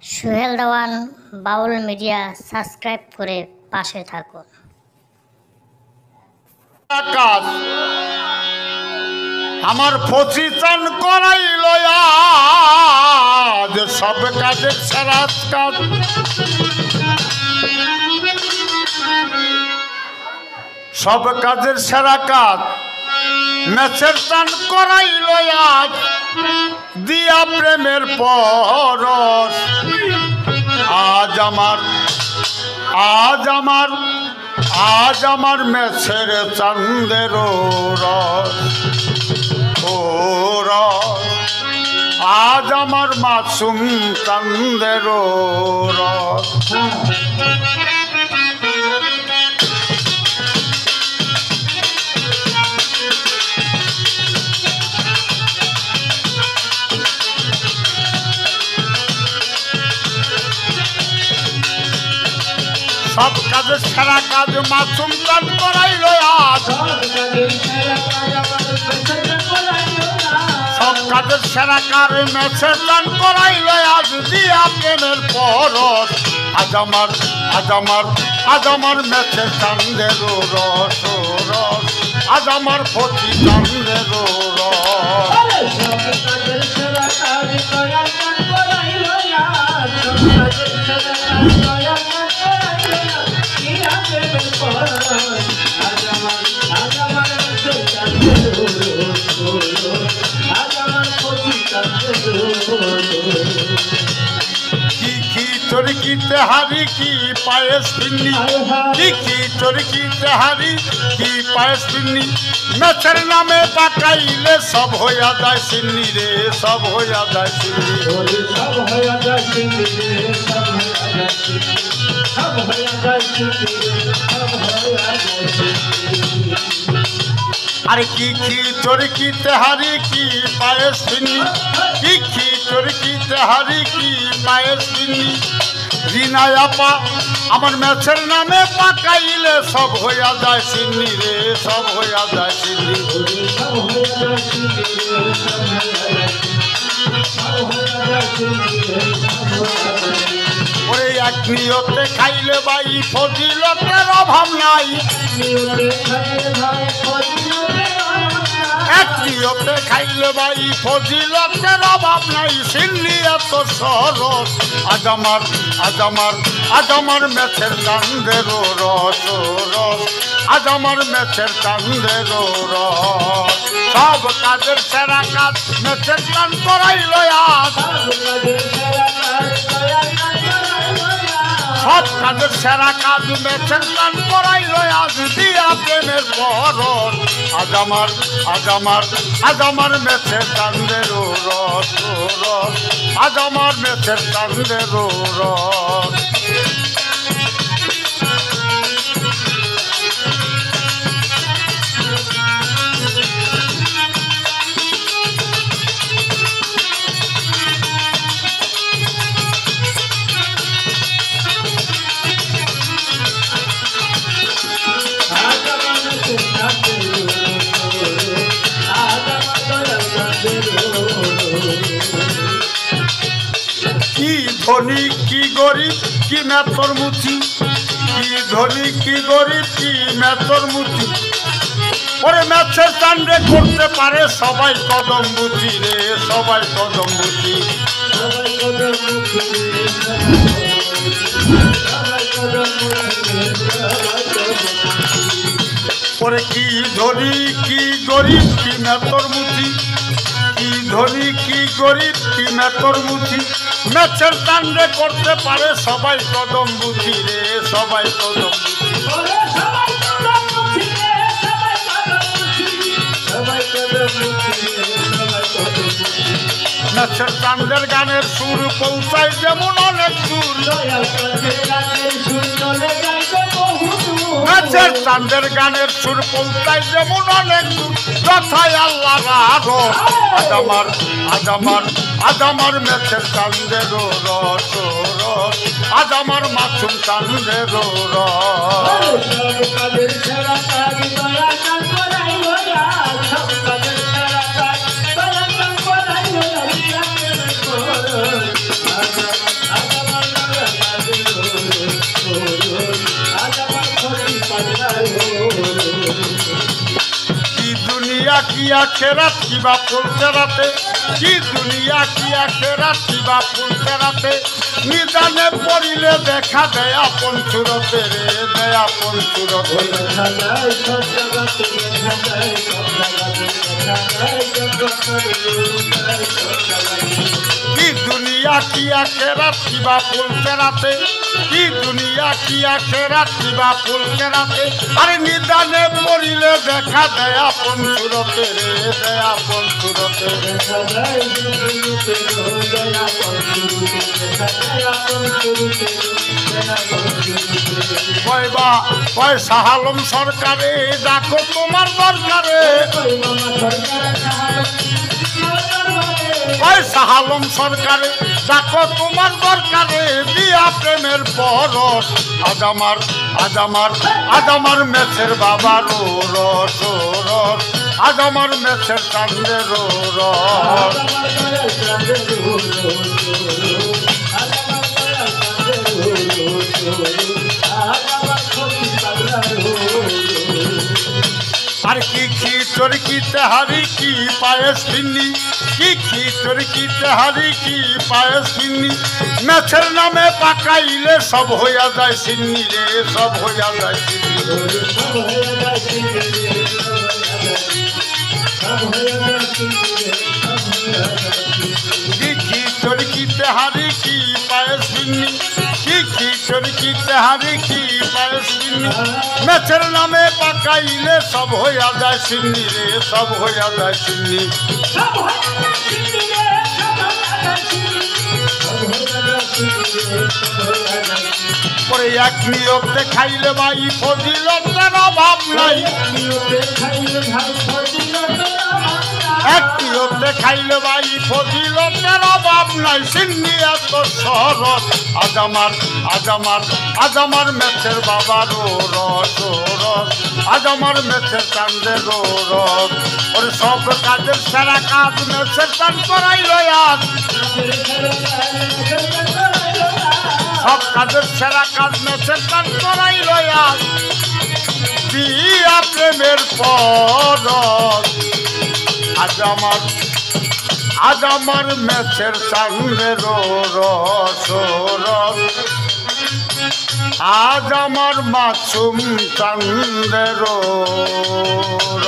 সোহেল দেওয়ান বাউল media subscribe করে পাশে থাকুন। আমার প্রতিষ্ঠান করাইল আজ সব কাজের সেরা কাজ, সব কাজের সেরা কাজ ম্যাচের টান করাইল আজ দিয়া প্রেমের পরশ। আজ আমার আজ আমার আজ আমার ম্যাচের চাঁদের রস ও রস, আজ আমার মাসুম চাঁদের রস। সব কাজের সেরা কাজ মাসুম চাঁদ করাইল আজ, সব কাজের সেরা কাজ ম্যাচের টান করাইল আজ দিয়া প্রেমের পরশ। আজ আমার আজ আমার আজ আমার ম্যাচের চাঁদের রস রস, আজ আমার প্রতি চাঁদের রস। চরকি তেহারি কি পায়েস পিন্নি, কি চরকি তেহারি কি পায়েস পিন্নি, ম্যাচের নামে পাকাইলে সব হইয়া যায় সিন্নি রে, সব হইয়া যায় সিন্নি, সব হইয়া যায় সিন্নি রে, সব হইয়া যায় সিন্নি, সব হইয়া যায় সিন্নি রে, সব হইয়া যায় সিন্নি। আরে কি চরকি তেহারি কি পায়েস পিন্নি, কি চরকি তেহারি কি পায়েস পিন্নি, রিনায় আপা আমার ম্যাচের নামে পাকাইলে সব হইয়া যায় সিন্নি রে, সব হইয়া যায় সিন্নি, সব হইয়া যায় সিন্নি রে, সব হইয়া যায় সিন্নি, সব হইয়া যায় সিন্নি রে, সব হইয়া যায় সিন্নি। ওরে এক নিয়তে খাইলে ভাই ফজিলতের অভাব নাই, এক নিয়তে খাইলে ভাই ফজিলতের অভাব নাই, সিন্নি এত সরস। আজ আমার আজ আমার আজ আমার ম্যাচের চাঁদের রস রস, আজ আমার ম্যাচের চাঁদের রস। সব কাজের সেরা কাজ ম্যাচের টান করাইল আজ, সব কাজের সেরা কাজ ম্যাচের টান করাইল আজ দিয়া প্রেমের পরশ। আজ আমার আজ আমার আজ আমার ম্যাচের চাঁদের রস রস, আজ আমার ম্যাচের চাঁদের রস। কি ধনী কি গরিব কি মেতর মুচি, কি ধনী কি গরিব কি মেতর মুচি, ওরে ম্যাচের চান্ডে করতে পারে সবাই কদম বুঝি রে, সবাই কদম বুঝি, সবাই কদম বুঝি রে, সবাই কদম বুঝি রে, সবাই কদম বুঝি। ওরে কি ধনী কি গরিব কি মেতর মুচি, কি ধনী কি গরিব কি মেতর মুচি, ম্যাচের চান্ডে করতে পারে সবাই কদম বুঝি রে, সবাই কদম বুঝি, সবাই কদম বুঝি রে, সবাই কদম বুঝি রে, সবাই কদম বুঝি। ম্যাচের চান্দের গানের সুর পৌঁছায় যেমন অনেক দূর, ম্যাচের চান্দের গানের সুর পৌঁছায় যেমন অনেক দূর, কথায় আল্লাহ রাখো। আজ আমার আজ আমার আজ আমার ম্যাচের চান্দের রস রস, আজ আমার মাসুম চাঁদের রস। কি আখেরাত কিবা ফুলতে রাতে, কি দুনিয়া কি আখেরাত কিবা ফুলতে রাতে, নিদানে পড়িলে দেখা দেয় আপন সুরতে রে, দেয় আপন সুরতে। কি দুনিয়া কি আখেরাত কিবা ফুলতে রাতে, কি দুনিয়া কি আখেরাত কিবা ফুলতে রাতে, আরে নিদানে পড়িলে দেখা দেয় আপন সুরতে রে, দেয় আপন সুরতে। কয় শাহ আলম সরকারে ডাকো তোমার দরকারে, কয় শাহ আলম সরকারে ডাকো তোমার দরকারে, দিয়া প্রেমের পরশ আজ আমার, আজ আমার, আজ আমার মেছের বাবার রস রস, আজ আমার মেছের চাঁদের রস। আর কি খিচুড়ি কি তেহারি কি পায়েস ফিন্নি, কি খিচুড়ি কি তেহারি কি পায়েস ফিন্নি, মেছের নামে পাকাইলে সব হইয়া যায় সিন্নি রে, সব হইয়া যায় সিন্নি। কি খিচুড়ি কি তেহারি কি পায়েস ফিন্নি, কি খিচুড়ি কি তেহারি কি পায়েস ফিন্নি, মেছের নামে পাকাইলে সব হইয়া যায় সিন্নি রে, সব হইয়া যায় সিন্নি। পরে এক নিয়তে খাইলে ভাই ফজিলতের অভাব নাই, এক নিয়তে খাইলে ভাই ফজিলতের অভাব নাই, সিন্নি এত সরস আজ আমার, আজ আমার, আজ আমার মেছের বাবার রস রস, আজ আমার মেছের চাঁদের রস। ওরে সব কাজের সেরা কাজ মেছের চান করাইল আজ, সব কাজের সেরা কাজ মেছের চান করাইল আজ, দিয়া প্রেমের পরশ আজ আমার, আজ আমার মেছের চাঁদের রস রস, আজ আমার মাসুম চাঁদের রস।